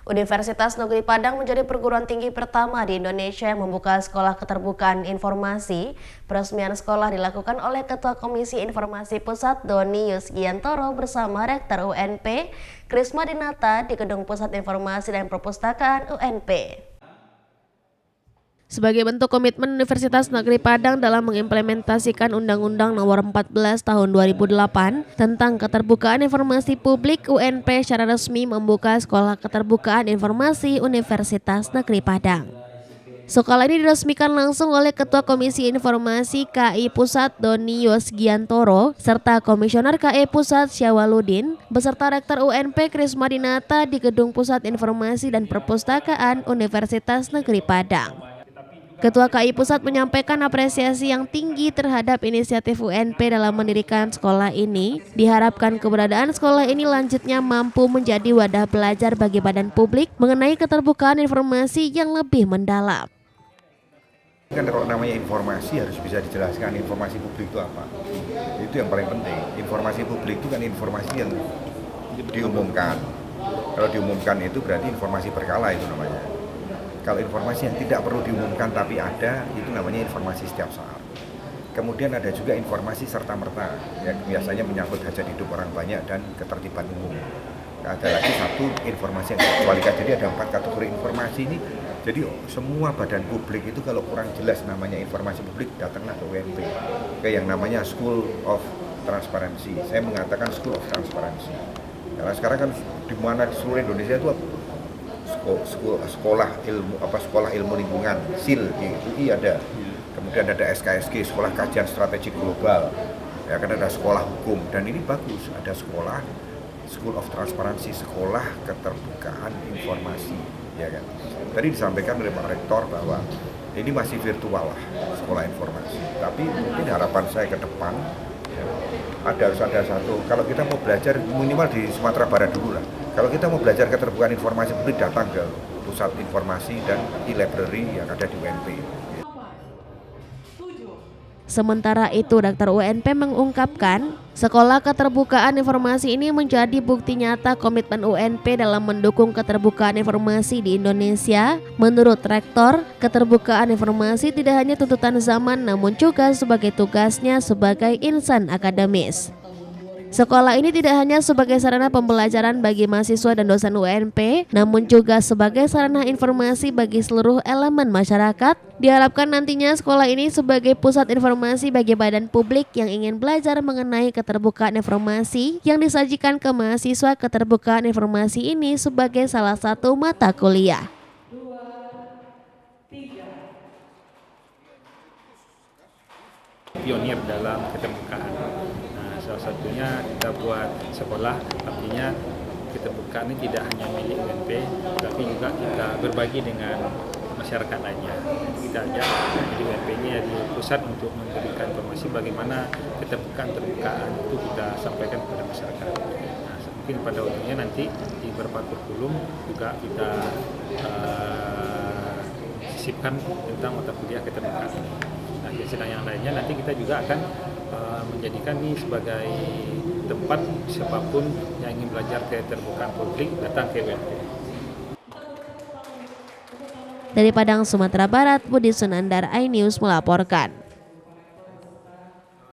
Universitas Negeri Padang menjadi perguruan tinggi pertama di Indonesia yang membuka sekolah keterbukaan informasi. Peresmian sekolah dilakukan oleh Ketua Komisi Informasi Pusat Doni Yusgiantoro bersama Rektor UNP, Krisma Dinata di Gedung Pusat Informasi dan Perpustakaan UNP. Sebagai bentuk komitmen Universitas Negeri Padang dalam mengimplementasikan Undang-Undang Nomor 14 Tahun 2008 tentang Keterbukaan Informasi Publik, UNP secara resmi membuka Sekolah Keterbukaan Informasi Universitas Negeri Padang. Sekolah ini diresmikan langsung oleh Ketua Komisi Informasi KI Pusat Doni Yusgiantoro serta Komisioner KI Pusat Syawaludin beserta Rektor UNP Krisma Dinata di Gedung Pusat Informasi dan Perpustakaan Universitas Negeri Padang. Ketua KI Pusat menyampaikan apresiasi yang tinggi terhadap inisiatif UNP dalam mendirikan sekolah ini. Diharapkan keberadaan sekolah ini lanjutnya mampu menjadi wadah belajar bagi badan publik mengenai keterbukaan informasi yang lebih mendalam. Kan kalau namanya informasi harus bisa dijelaskan informasi publik itu apa. Itu yang paling penting. Informasi publik itu kan informasi yang diumumkan. Kalau diumumkan itu berarti informasi berkala itu namanya. Kalau informasi yang tidak perlu diumumkan tapi ada, itu namanya informasi setiap saat. Kemudian ada juga informasi serta-merta, yang biasanya menyangkut hajat hidup orang banyak dan ketertiban umum. Ada lagi satu informasi yang dikecualikan, jadi ada 4 kategori informasi ini. Jadi semua badan publik itu kalau kurang jelas namanya informasi publik, datanglah ke UNP, ke yang namanya School of Transparency. Saya mengatakan School of Transparency. Karena sekarang kan di mana di seluruh Indonesia itu sekolah ilmu lingkungan SIL di UI ada, kemudian ada SKSG sekolah kajian strategi global, ya kan ada sekolah hukum dan ini bagus ada sekolah School of Transparency, sekolah keterbukaan informasi, ya kan. Tadi disampaikan oleh Pak Rektor bahwa ini masih virtual lah sekolah informasi, tapi mungkin harapan saya ke depan ya, harus ada satu, kalau kita mau belajar minimal di Sumatera Barat dulu lah. Kalau kita mau belajar keterbukaan informasi publik, datang ke pusat informasi dan e-library yang ada di UNP. Sementara itu, Rektor UNP mengungkapkan, sekolah keterbukaan informasi ini menjadi bukti nyata komitmen UNP dalam mendukung keterbukaan informasi di Indonesia. Menurut Rektor, keterbukaan informasi tidak hanya tuntutan zaman, namun juga sebagai tugasnya sebagai insan akademis. Sekolah ini tidak hanya sebagai sarana pembelajaran bagi mahasiswa dan dosen UNP, namun juga sebagai sarana informasi bagi seluruh elemen masyarakat. Diharapkan nantinya sekolah ini sebagai pusat informasi bagi badan publik yang ingin belajar mengenai keterbukaan informasi yang disajikan ke mahasiswa. Keterbukaan informasi ini sebagai salah satu mata kuliah. Pionir dalam keterbukaan. Salah satunya kita buat sekolah, artinya keterbukaan ini tidak hanya milik UNP, tapi juga kita berbagi dengan masyarakat lainnya. Kita ajak jadi UNP ini di pusat untuk memberikan informasi bagaimana keterbukaan itu kita sampaikan kepada masyarakat. Nah, mungkin pada waktunya nanti di beberapa kurikulum juga kita sisipkan tentang mata kuliah keterbukaan. Nah, di sidang yang lainnya nanti kita juga akan menjadikan ini sebagai tempat siapapun yang ingin belajar keterbukaan publik datang ke UNP. Dari Padang, Sumatera Barat, Budi Sunandar, iNews melaporkan.